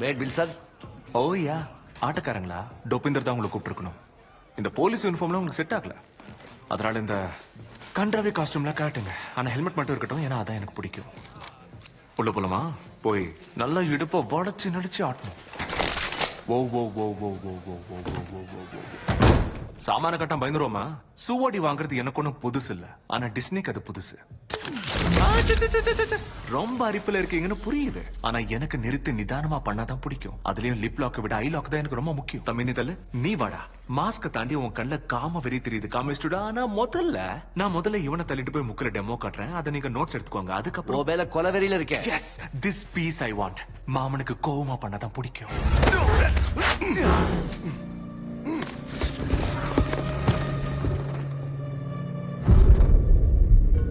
Wired Wilson. ஓ யா, ஆட்டக்காரங்களா? டோபிந்தர் தான் உங்களை கூப்பிட்டுருக்கணும். இந்த போலீஸ் யூனிஃபார்ம்லாம் உங்களுக்கு செட் ஆகல. அதனால இந்த கண்ட்ராவி காஸ்டியூம்லாம் காட்டுங்க. ஆனா ஹெல்மெட் மட்டும் இருக்கட்டும், ஏன்னா அதான் எனக்கு பிடிக்கும். உள்ள போலாமா? போய் நல்லா இடுப்ப வளைச்சு நடிச்சு ஆட்டணும். ஓ ஓ ஓ ஓ ஓ ஓ ஓ ஓ ஓ ஓ. சாமான கட்டம் பயந்துருவோமா? சூவாடி வாங்குறது எனக்கு ஒண்ணும் புதுசு இல்ல, ஆனா டிஸ்னிக்கு அது புதுசு. ரொம்ப அரிப்புல இருக்கீங்கன்னு புரியுது, ஆனா எனக்கு நிறுத்தி நிதானமா பண்ணாதான் பிடிக்கும். அதுலயும் லிப் லாக் விட ஐ லாக் தான் எனக்கு ரொம்ப முக்கியம். தம்பி தள்ளு, நீ வாடா. மாஸ்க தாண்டி உன் கண்ணுல காம வெறி தெரியுது, காமிச்சுடா. ஆனா நான் முதல்ல இவனை தள்ளிட்டு போய் முக்கில டெமோ காட்டுறேன். அதை நீங்க நோட்ஸ் எடுத்துக்கோங்க. அதுக்கப்புறம் மேல கொலவெறியில இருக்கேன். Yes, this piece I want. மாமனுக்கு கோவமா பண்ணாதான் பிடிக்கும்.